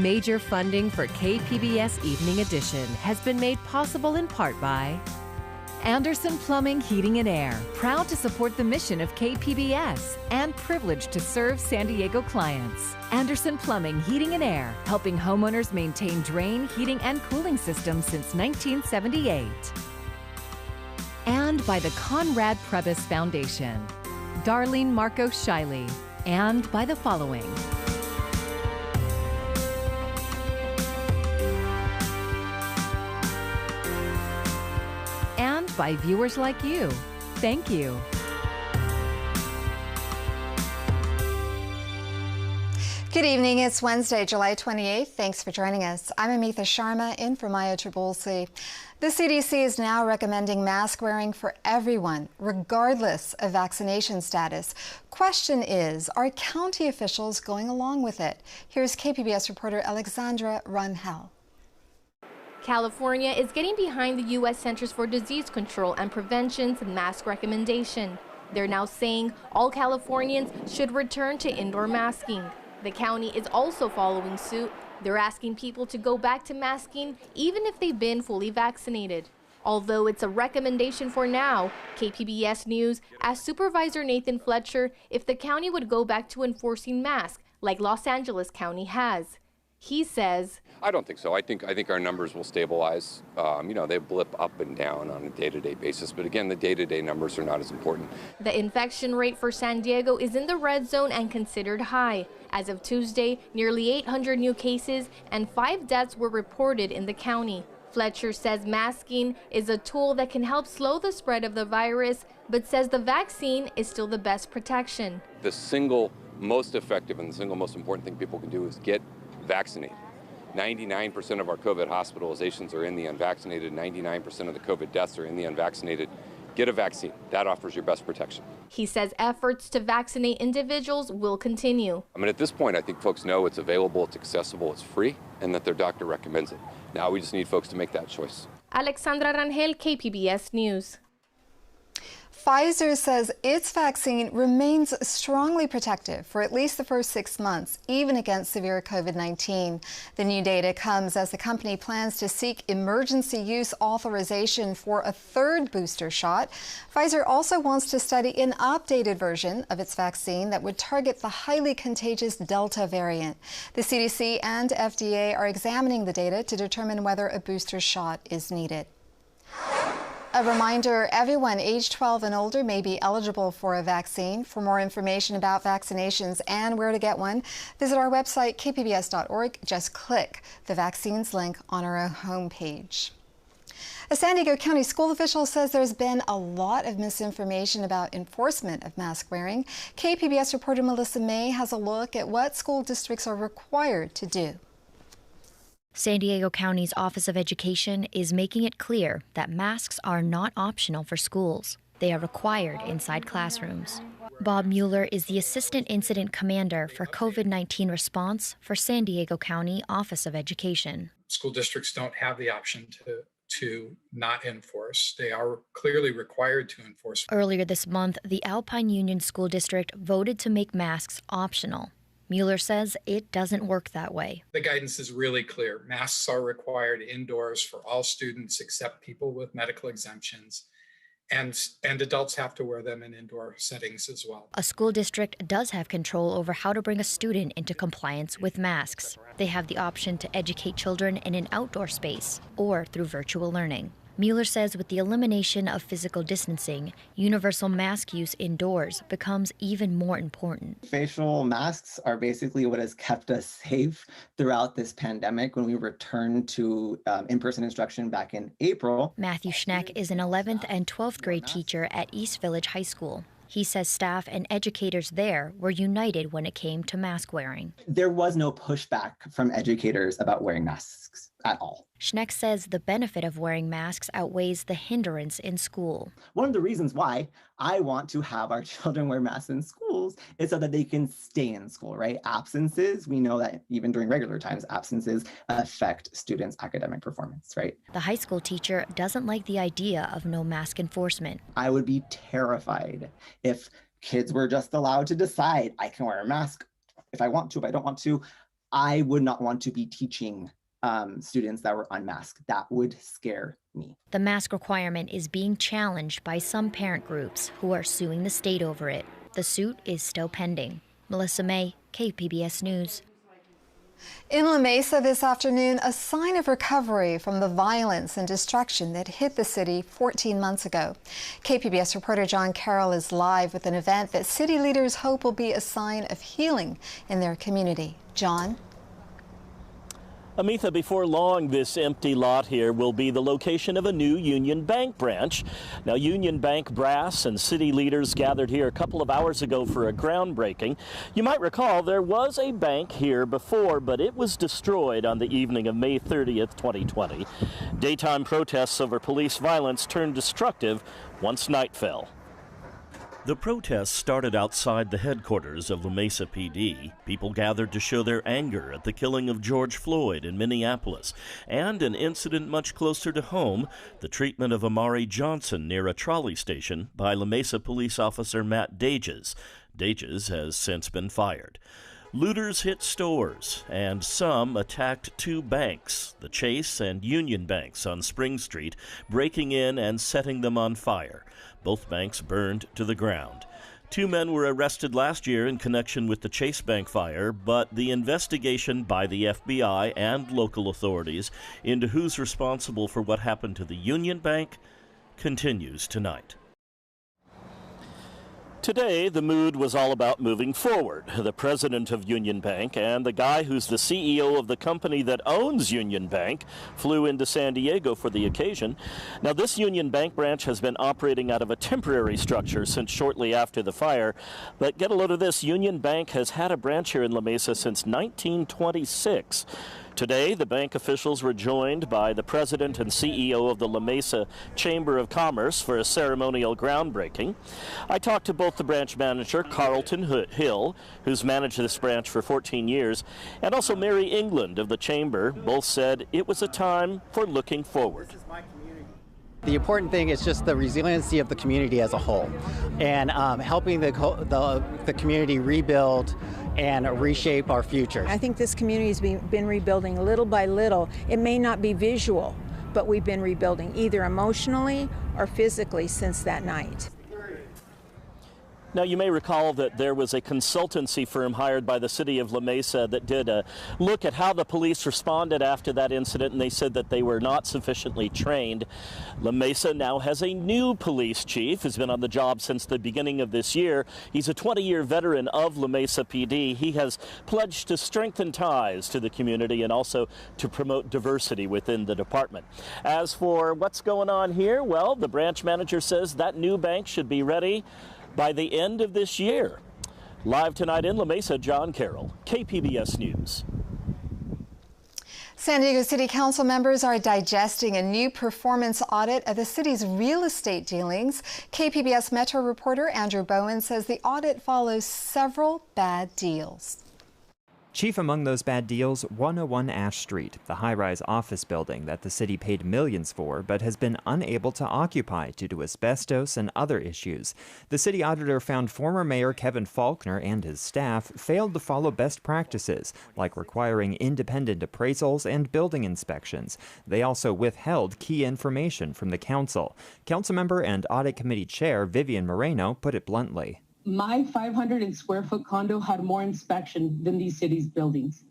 Major funding for KPBS Evening Edition has been made possible in part by Anderson Plumbing, Heating and Air, proud to support the mission of KPBS and privileged to serve San Diego clients. Anderson Plumbing, Heating and Air, helping homeowners maintain drain, heating, and cooling systems since 1978. And by the Conrad Prebys Foundation, Darlene Marco Shiley, and by the following. And by viewers like you. Thank you. Good evening. It's Wednesday, July 28th. Thanks for joining us. I'm Amitha Sharma in for Maya Trabulsi. The CDC is now recommending mask wearing for everyone, regardless of vaccination status. Question is, are county officials going along with it? Here's KPBS reporter Alexandra Rangel. California is getting behind the U.S. Centers for Disease Control and Prevention's mask recommendation. They're now saying all Californians should return to indoor masking. The county is also following suit. They're asking people to go back to masking even if they've been fully vaccinated. Although it's a recommendation for now, KPBS News asked Supervisor Nathan Fletcher if the county would go back to enforcing masks like Los Angeles County has. He says, I don't think so. I think our numbers will stabilize. They blip up and down on a day-to-day basis. But again, the day-to-day numbers are not as important. The infection rate for San Diego is in the red zone and considered high. As of Tuesday, nearly 800 new cases and 5 deaths were reported in the county. Fletcher says masking is a tool that can help slow the spread of the virus, but says the vaccine is still the best protection. The single most effective and the single most important thing people can do is get vaccinated. 99% of our COVID hospitalizations are in the unvaccinated. 99% of the COVID deaths are in the unvaccinated. Get a vaccine. That offers your best protection. He says efforts to vaccinate individuals will continue. At this point, I think folks know it's available, it's accessible, it's free, and that their doctor recommends it. Now we just need folks to make that choice. Alexandra Rangel, KPBS News. Pfizer says its vaccine remains strongly protective for at least the first 6 months, even against severe COVID-19. The new data comes as the company plans to seek emergency use authorization for a third booster shot. Pfizer also wants to study an updated version of its vaccine that would target the highly contagious Delta variant. The CDC and FDA are examining the data to determine whether a booster shot is needed. A reminder, everyone aged 12 and older may be eligible for a vaccine. For more information about vaccinations and where to get one, visit our website, kpbs.org. Just click the vaccines link on our homepage. A San Diego County school official says there's been a lot of misinformation about enforcement of mask wearing. KPBS reporter Melissa May has a look at what school districts are required to do. San Diego County's Office of Education is making it clear that masks are not optional for schools. They are required inside classrooms. Bob Mueller is the Assistant Incident Commander for COVID-19 response for San Diego County Office of Education. School districts don't have the option to not enforce. They are clearly required to enforce. Earlier this month, the Alpine Union School District voted to make masks optional. Mueller says it doesn't work that way. The guidance is really clear. Masks are required indoors for all students except people with medical exemptions, and adults have to wear them in indoor settings as well. A school district does have control over how to bring a student into compliance with masks. They have the option to educate children in an outdoor space or through virtual learning. Mueller says with the elimination of physical distancing, universal mask use indoors becomes even more important. Facial masks are basically what has kept us safe throughout this pandemic. When we returned to in-person instruction back in April. Matthew Schneck is an 11th and 12th grade teacher at East Village High School. He says staff and educators there were united when it came to mask wearing. There was no pushback from educators about wearing masks at all. Schneck says the benefit of wearing masks outweighs the hindrance in school. One of the reasons why I want to have our children wear masks in schools is so that they can stay in school, right? Absences, we know that even during regular times, absences affect students' academic performance, right? The high school teacher doesn't like the idea of no mask enforcement. I would be terrified if kids were just allowed to decide, I can wear a mask if I want to, if I don't want to. I would not want to be teaching students that were unmasked. That would scare me. The mask requirement is being challenged by some parent groups who are suing the state over it. The suit is still pending. Melissa May, KPBS News. In La Mesa this afternoon, a sign of recovery from the violence and destruction that hit the city 14 months ago. KPBS reporter John Carroll is live with an event that city leaders hope will be a sign of healing in their community. John? Amitha, before long, this empty lot here will be the location of a new Union Bank branch. Now, Union Bank brass and city leaders gathered here a couple of hours ago for a groundbreaking. You might recall there was a bank here before, but it was destroyed on the evening of May 30th, 2020. Daytime protests over police violence turned destructive once night fell. The protests started outside the headquarters of La Mesa PD. People gathered to show their anger at the killing of George Floyd in Minneapolis, and an incident much closer to home, the treatment of Amari Johnson near a trolley station by La Mesa police officer Matt Dages. Dages has since been fired. Looters hit stores, and some attacked two banks, the Chase and Union Banks on Spring Street, breaking in and setting them on fire. Both banks burned to the ground. Two men were arrested last year in connection with the Chase Bank fire, but the investigation by the FBI and local authorities into who's responsible for what happened to the Union Bank continues tonight. Today, the mood was all about moving forward. The president of Union Bank and the guy who's the CEO of the company that owns Union Bank flew into San Diego for the occasion. Now, this Union Bank branch has been operating out of a temporary structure since shortly after the fire. But get a load of this, Union Bank has had a branch here in La Mesa since 1926. Today, the bank officials were joined by the president and CEO of the La Mesa Chamber of Commerce for a ceremonial groundbreaking. I talked to both the branch manager, Carlton Hill, who's managed this branch for 14 years, and also Mary England of the Chamber. Both said it was a time for looking forward. The important thing is just the resiliency of the community as a whole, and helping the community rebuild and reshape our future. I think this community has been rebuilding little by little. It may not be visual, but we've been rebuilding either emotionally or physically since that night. Now, you may recall that there was a consultancy firm hired by the city of La Mesa that did a look at how the police responded after that incident, and they said that they were not sufficiently trained. La Mesa now has a new police chief who's been on the job since the beginning of this year. He's a 20-year veteran of La Mesa PD. He has pledged to strengthen ties to the community and also to promote diversity within the department. As for what's going on here, well, the branch manager says that new bank should be ready by the end of this year. Live tonight in La Mesa, John Carroll, KPBS News. San Diego City Council members are digesting a new performance audit of the city's real estate dealings. KPBS Metro reporter Andrew Bowen says the audit follows several bad deals. Chief among those bad deals, 101 Ash Street, the high-rise office building that the city paid millions for but has been unable to occupy due to asbestos and other issues. The city auditor found former Mayor Kevin Faulkner and his staff failed to follow best practices, like requiring independent appraisals and building inspections. They also withheld key information from the council. Councilmember and Audit Committee Chair Vivian Moreno put it bluntly. My 500 square foot condo had more inspection than these city's buildings.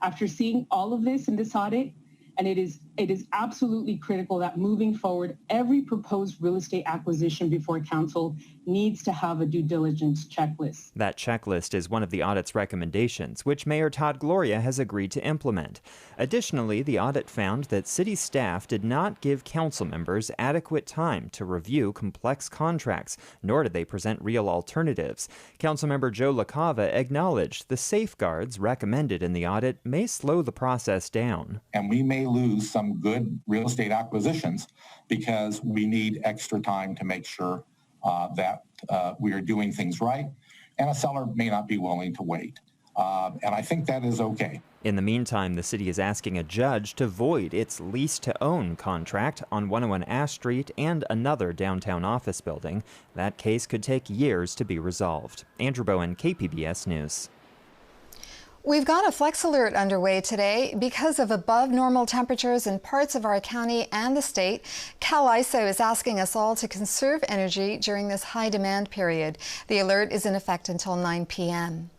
After seeing all of this in this audit, and it is absolutely critical that moving forward, every proposed real estate acquisition before council needs to have a due diligence checklist. That checklist is one of the audit's recommendations, which Mayor Todd Gloria has agreed to implement. Additionally, the audit found that city staff did not give council members adequate time to review complex contracts, nor did they present real alternatives. Councilmember Joe LaCava acknowledged the safeguards recommended in the audit may slow the process down. And we may lose some good real estate acquisitions because we need extra time to make sure that we are doing things right, and a seller may not be willing to wait. And I think that is okay. In the meantime, the city is asking a judge to void its lease-to-own contract on 101 Ash Street and another downtown office building. That case could take years to be resolved. Andrew Bowen, KPBS News. We've got a flex alert underway today because of above normal temperatures in parts of our county and the state. CalISO is asking us all to conserve energy during this high demand period. The alert is in effect until 9 p.m.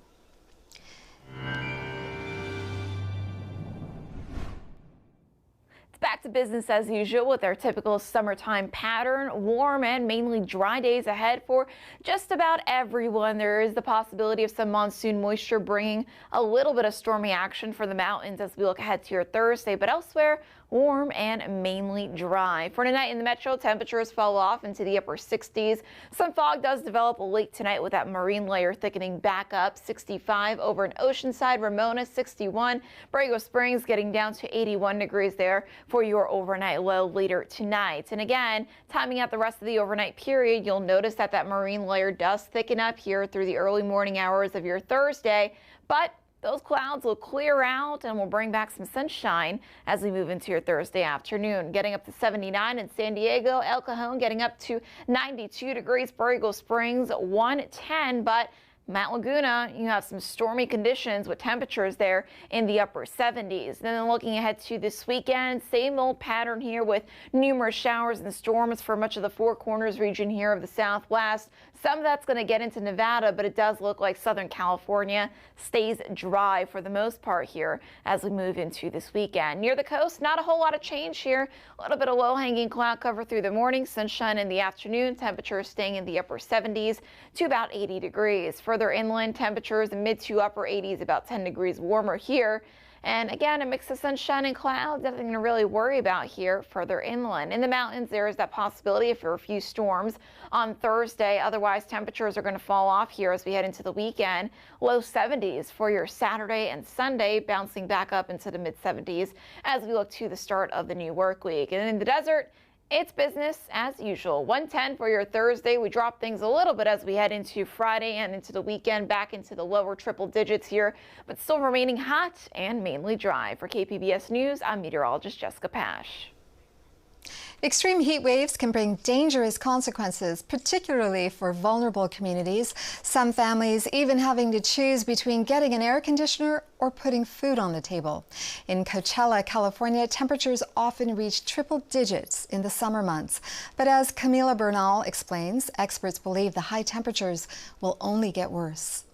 Back to business as usual with our typical summertime pattern. Warm and mainly dry days ahead for just about everyone. There is the possibility of some monsoon moisture bringing a little bit of stormy action for the mountains as we look ahead to your Thursday, but elsewhere warm and mainly dry. For tonight in the metro, temperatures fall off into the upper 60s. Some fog does develop late tonight with that marine layer thickening back up. 65 over in Oceanside, Ramona 61, Borrego Springs getting down to 81 degrees there for your overnight low later tonight. And again, timing out the rest of the overnight period, you'll notice that that marine layer does thicken up here through the early morning hours of your Thursday, but those clouds will clear out and will bring back some sunshine as we move into your Thursday afternoon. Getting up to 79 in San Diego, El Cajon getting up to 92 degrees, Borrego Springs 110, but Mount Laguna, you have some stormy conditions with temperatures there in the upper 70s. And then looking ahead to this weekend, same old pattern here with numerous showers and storms for much of the Four Corners region here of the Southwest. Some of that's going to get into Nevada, but it does look like Southern California stays dry for the most part here as we move into this weekend. Near the coast, not a whole lot of change here. A little bit of low-hanging cloud cover through the morning, sunshine in the afternoon, temperatures staying in the upper 70s to about 80 degrees. Further inland, temperatures in mid to upper 80s, about 10 degrees warmer here. And again, a mix of sunshine and clouds, nothing to really worry about here further inland. In the mountains, there is that possibility for a few storms on Thursday. Otherwise, temperatures are going to fall off here as we head into the weekend. Low 70s for your Saturday and Sunday, bouncing back up into the mid 70s as we look to the start of the new work week. And in the desert, it's business as usual. 110 for your Thursday. We drop things a little bit as we head into Friday and into the weekend, back into the lower triple digits here, but still remaining hot and mainly dry. For KPBS News, I'm meteorologist Jessica Pash. Extreme heat waves can bring dangerous consequences, particularly for vulnerable communities. Some families even having to choose between getting an air conditioner or putting food on the table. In Coachella, California, temperatures often reach triple digits in the summer months. But as Camila Bernal explains, experts believe the high temperatures will only get worse.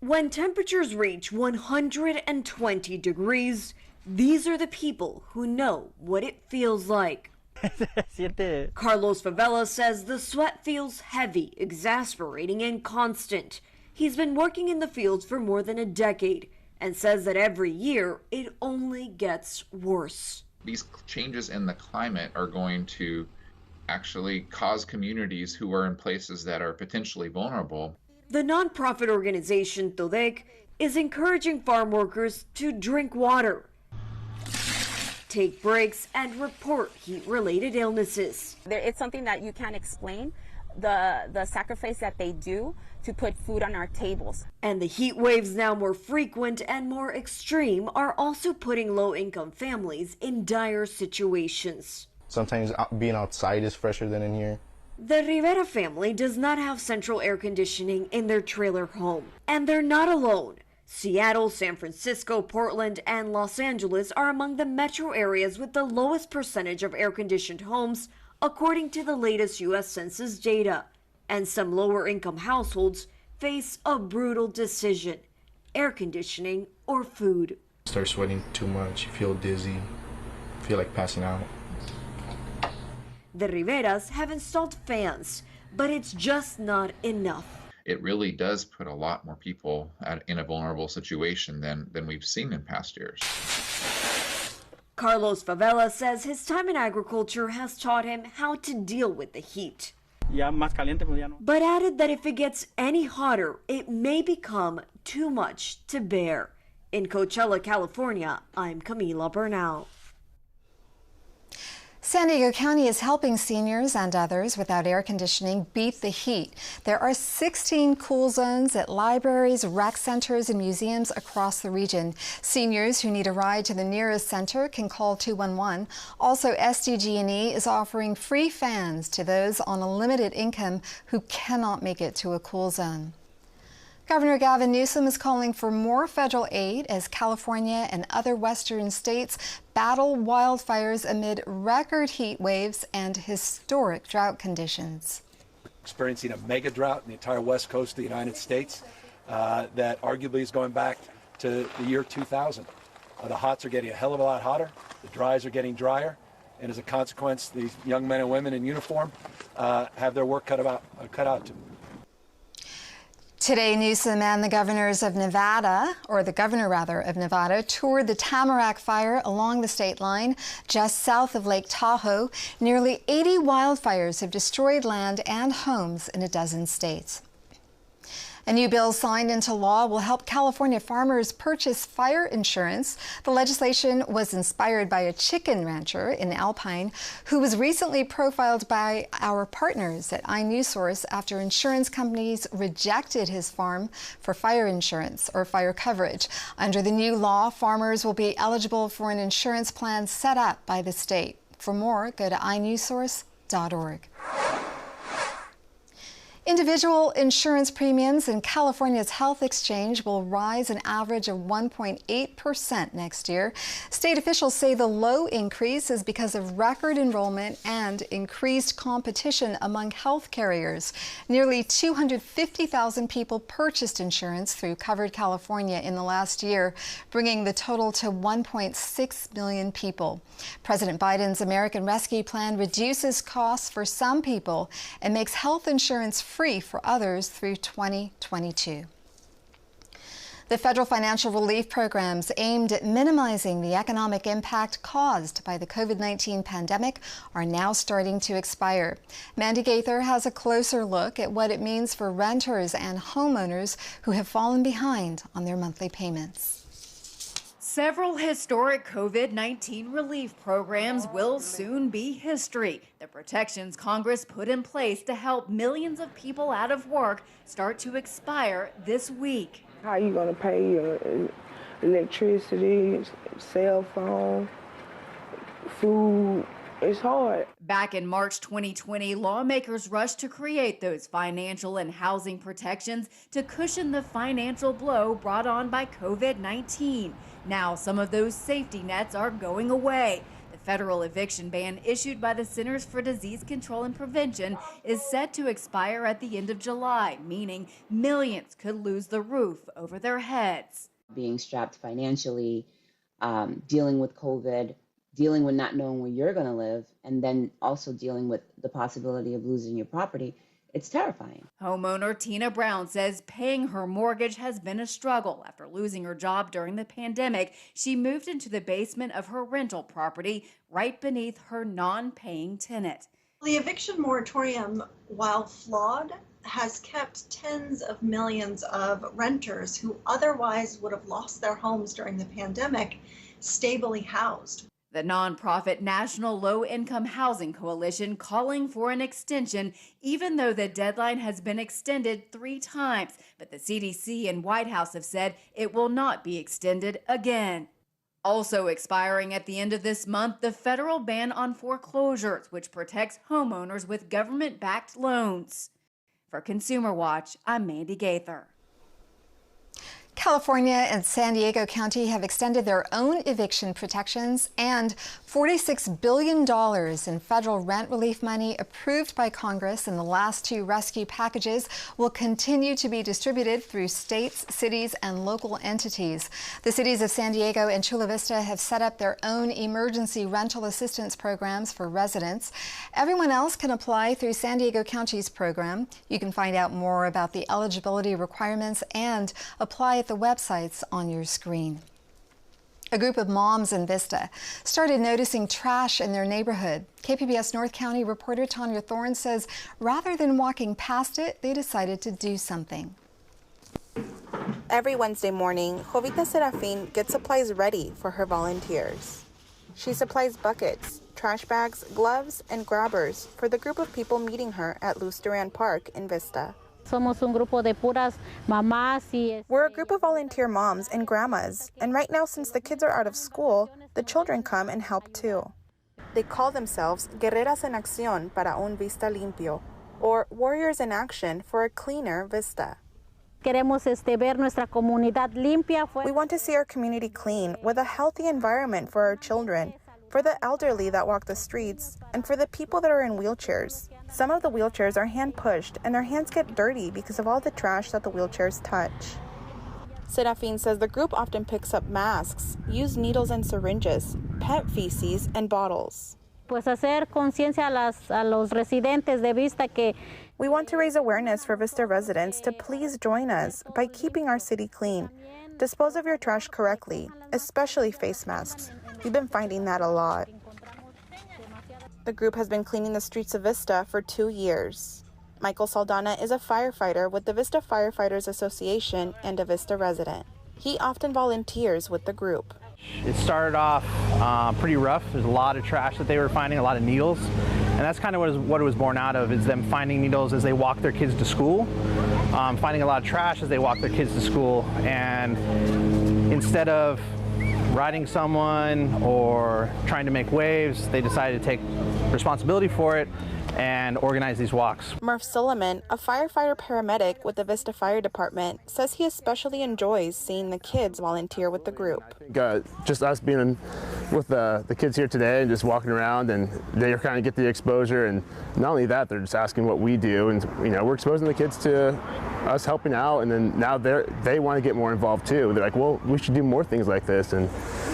When temperatures reach 120 degrees, these are the people who know what it feels like. Carlos Favela says the sweat feels heavy, exasperating, and constant. He's been working in the fields for more than a decade and says that every year it only gets worse. These changes in the climate are going to actually cause communities who are in places that are potentially vulnerable. The nonprofit organization Todec is encouraging farm workers to drink water, take breaks, and report heat-related illnesses. It's something that you can't explain, the sacrifice that they do to put food on our tables. And the heat waves, now more frequent and more extreme, are also putting low-income families in dire situations. Sometimes being outside is fresher than in here. The Rivera family does not have central air conditioning in their trailer home, and they're not alone. Seattle, San Francisco, Portland, and Los Angeles are among the metro areas with the lowest percentage of air-conditioned homes, according to the latest U.S. Census data. And some lower-income households face a brutal decision: air conditioning or food. Start sweating too much, you feel dizzy, feel like passing out. The Riveras have installed fans, but it's just not enough. It really does put a lot more people in a vulnerable situation than we've seen in past years. Carlos Favela says his time in agriculture has taught him how to deal with the heat. But added that if it gets any hotter, it may become too much to bear. In Coachella, California, I'm Camila Bernal. San Diego County is helping seniors and others without air conditioning beat the heat. There are 16 cool zones at libraries, rec centers, and museums across the region. Seniors who need a ride to the nearest center can call 211. Also, SDG&E is offering free fans to those on a limited income who cannot make it to a cool zone. Governor Gavin Newsom is calling for more federal aid as California and other western states battle wildfires amid record heat waves and historic drought conditions. Experiencing a mega drought in the entire west coast of the United States that arguably is going back to the year 2000. The hots are getting a hell of a lot hotter, the dries are getting drier, and as a consequence, these young men and women in uniform have their work cut out to them. Today, Newsom and the governors of Nevada, or the governor rather of Nevada, toured the Tamarack Fire along the state line just south of Lake Tahoe. Nearly 80 wildfires have destroyed land and homes in a dozen states. A new bill signed into law will help California farmers purchase fire insurance. The legislation was inspired by a chicken rancher in Alpine who was recently profiled by our partners at iNewsSource after insurance companies rejected his farm for fire insurance or fire coverage. Under the new law, farmers will be eligible for an insurance plan set up by the state. For more, go to iNewsSource.org. Individual insurance premiums in California's health exchange will rise an average of 1.8% next year. State officials say the low increase is because of record enrollment and increased competition among health carriers. Nearly 250,000 people purchased insurance through Covered California in the last year, bringing the total to 1.6 million people. President Biden's American Rescue Plan reduces costs for some people and makes health insurance free for others through 2022. The federal financial relief programs aimed at minimizing the economic impact caused by the COVID-19 pandemic are now starting to expire. Mandy Gaither has a closer look at what it means for renters and homeowners who have fallen behind on their monthly payments. Several historic COVID-19 relief programs will soon be history. The protections Congress put in place to help millions of people out of work start to expire this week. How are you going to pay your electricity, cell phone, food? It's hard. Back in March 2020, lawmakers rushed to create those financial and housing protections to cushion the financial blow brought on by COVID-19. Now some of those safety nets are going away. The federal eviction ban issued by the Centers for Disease Control and Prevention is set to expire at the end of July, meaning millions could lose the roof over their heads. Being strapped financially, dealing with COVID, dealing with not knowing where you're going to live, and then also dealing with the possibility of losing your property, it's terrifying. Homeowner Tina Brown says paying her mortgage has been a struggle. After losing her job during the pandemic, she moved into the basement of her rental property right beneath her non-paying tenant. The eviction moratorium, while flawed, has kept tens of millions of renters who otherwise would have lost their homes during the pandemic stably housed. The nonprofit National Low Income Housing Coalition calling for an extension, even though the deadline has been extended 3 times. But the CDC and White House have said it will not be extended again. Also expiring at the end of this month, the federal ban on foreclosures, which protects homeowners with government-backed loans. For Consumer Watch, I'm Mandy Gaither. California and San Diego County have extended their own eviction protections, and $46 billion in federal rent relief money approved by Congress in the last 2 rescue packages will continue to be distributed through states, cities, and local entities. The cities of San Diego and Chula Vista have set up their own emergency rental assistance programs for residents. Everyone else can apply through San Diego County's program. You can find out more about the eligibility requirements and apply at the websites on your screen. A group of moms in Vista started noticing trash in their neighborhood. KPBS North County reporter Tanya Thorne says rather than walking past it, they decided to do something. Every Wednesday morning, Jovita Serafin gets supplies ready for her volunteers. She supplies buckets, trash bags, gloves, and grabbers for the group of people meeting her at Luz Duran Park in Vista. We're a group of volunteer moms and grandmas, and right now, since the kids are out of school, the children come and help too. They call themselves Guerreras en Acción para un Vista Limpio, or Warriors in Action for a Cleaner Vista. Queremos ver nuestra comunidad limpia. We want to see our community clean with a healthy environment for our children, for the elderly that walk the streets, and for the people that are in wheelchairs. Some of the wheelchairs are hand-pushed, and their hands get dirty because of all the trash that the wheelchairs touch. Serafin says the group often picks up masks, used needles and syringes, pet feces, and bottles. Pues hacer conciencia a los residentes de Vista que we want to raise awareness for Vista residents to please join us by keeping our city clean. Dispose of your trash correctly, especially face masks. We've been finding that a lot. The group has been cleaning the streets of Vista for 2 years. Michael Saldana is a firefighter with the Vista Firefighters Association and a Vista resident. He often volunteers with the group. It started off pretty rough. There's a lot of trash that they were finding, a lot of needles. And that's kind of what it was born out of, is them finding needles as they walk their kids to school, finding a lot of trash as they walk their kids to school. And instead of riding someone or trying to make waves, they decided to take responsibility for it and organize these walks. Murph Suleiman, a firefighter paramedic with the Vista Fire Department, says he especially enjoys seeing the kids volunteer with the group. Just us being with the kids here today and just walking around, and they kind of get the exposure, and not only that, they're just asking what we do, and we're exposing the kids to us helping out, and then now they want to get more involved too. They're like, well, we should do more things like this, and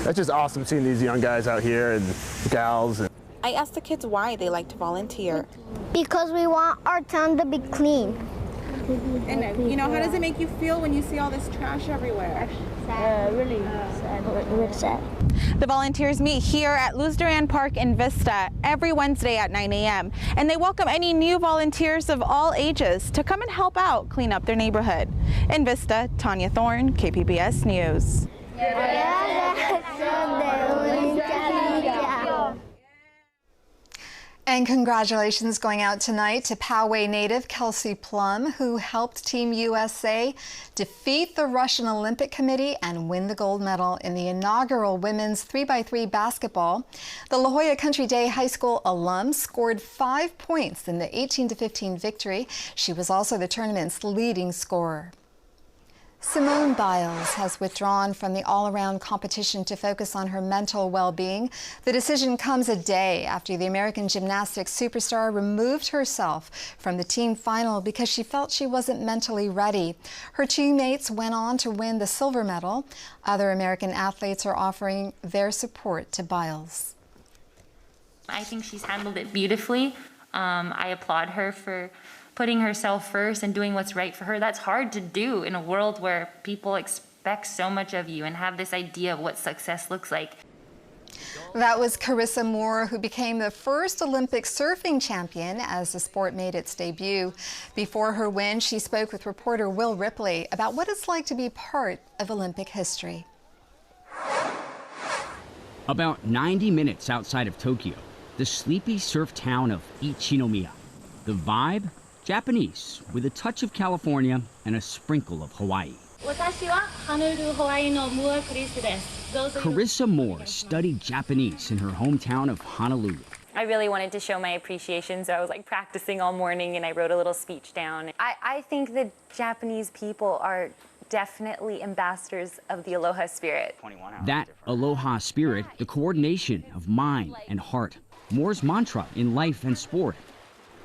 that's just awesome seeing these young guys out here and gals. I asked the kids why they like to volunteer. Because we want our town to be clean. And how does it make you feel when you see all this trash everywhere? Really sad. The volunteers meet here at Luz Duran Park in Vista every Wednesday at 9 a.m. And they welcome any new volunteers of all ages to come and help out clean up their neighborhood. In Vista, Tanya Thorne, KPBS News. And congratulations going out tonight to Poway native Kelsey Plum, who helped Team USA defeat the Russian Olympic Committee and win the gold medal in the inaugural women's 3x3 basketball. The La Jolla Country Day High School alum scored 5 points in the 18-15 victory. She was also the tournament's leading scorer. Simone Biles has withdrawn from the all-around competition to focus on her mental well-being. The decision comes a day after the American gymnastics superstar removed herself from the team final because she felt she wasn't mentally ready. Her teammates went on to win the silver medal. Other American athletes are offering their support to Biles. I think she's handled it beautifully. I applaud her for putting herself first and doing what's right for her. That's hard to do in a world where people expect so much of you and have this idea of what success looks like. That was Carissa Moore, who became the first Olympic surfing champion as the sport made its debut. Before her win, she spoke with reporter Will Ripley about what it's like to be part of Olympic history. About 90 minutes outside of Tokyo, the sleepy surf town of Ichinomiya. The vibe? Japanese, with a touch of California and a sprinkle of Hawaii. Carissa Moore studied Japanese in her hometown of Honolulu. I really wanted to show my appreciation, so I was practicing all morning and I wrote a little speech down. I think the Japanese people are definitely ambassadors of the aloha spirit. That aloha spirit, the coordination of mind and heart, Moore's mantra in life and sport.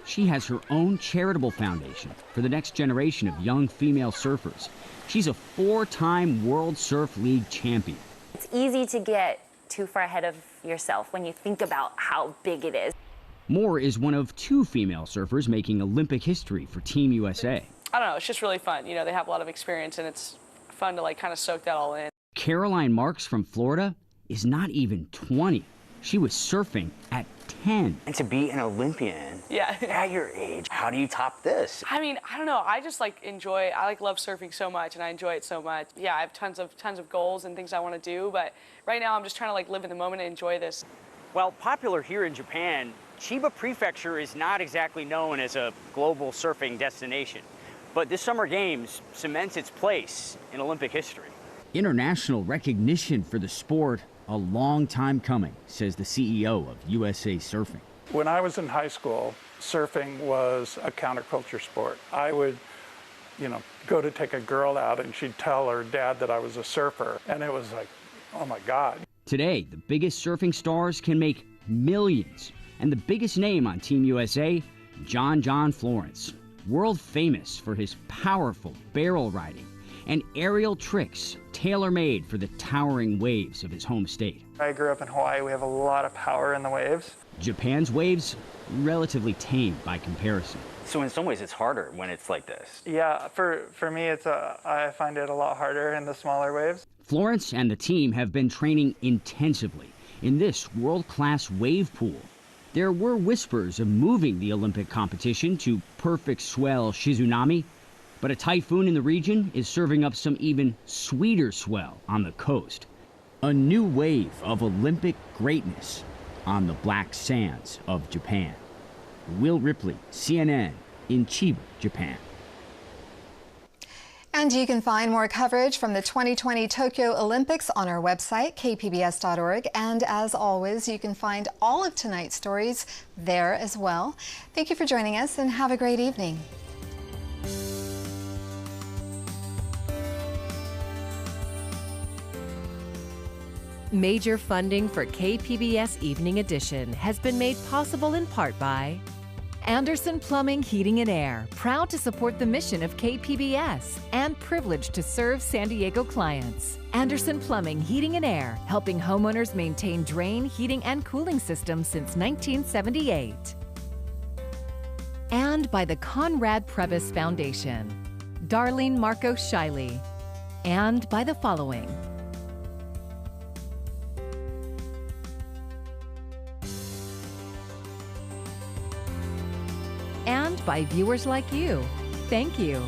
She has her own charitable foundation for the next generation of young female surfers. She's a 4-time World Surf League champion. It's easy to get too far ahead of yourself when you think about how big it is. Moore is one of 2 female surfers making Olympic history for Team USA. I don't know, it's just really fun. They have a lot of experience and it's fun to kind of soak that all in. Caroline Marks from Florida is not even 20. She was surfing at 10. And to be an Olympian at your age, how do you top this? I mean, I don't know. I just enjoy, love surfing so much and I enjoy it so much. Yeah, I have tons of goals and things I want to do, but right now I'm just trying to live in the moment and enjoy this. Well, popular here in Japan, Chiba Prefecture is not exactly known as a global surfing destination, but this Summer Games cements its place in Olympic history. International recognition for the sport, a long time coming, says the CEO of USA Surfing. When I was in high school, surfing was a counterculture sport. I would go to take a girl out and she'd tell her dad that I was a surfer. And it was like, oh my God. Today, the biggest surfing stars can make millions. And the biggest name on Team USA, John Florence. World famous for his powerful barrel riding and aerial tricks tailor-made for the towering waves of his home state. I grew up in Hawaii. We have a lot of power in the waves. Japan's waves, relatively tame by comparison. So in some ways it's harder when it's like this. Yeah, for me, I find it a lot harder in the smaller waves. Florence and the team have been training intensively in this world-class wave pool. There were whispers of moving the Olympic competition to perfect swell Shizunami, but a typhoon in the region is serving up some even sweeter swell on the coast. A new wave of Olympic greatness on the black sands of Japan. Will Ripley, CNN, in Chiba, Japan. And you can find more coverage from the 2020 Tokyo Olympics on our website, kpbs.org. And as always, you can find all of tonight's stories there as well. Thank you for joining us and have a great evening. Major funding for KPBS Evening Edition has been made possible in part by Anderson Plumbing, Heating and Air, proud to support the mission of KPBS and privileged to serve San Diego clients. Anderson Plumbing, Heating and Air, helping homeowners maintain drain, heating, and cooling systems since 1978. And by the Conrad Previs Foundation, Darlene Marco Shiley. And by the following: and by viewers like you. Thank you.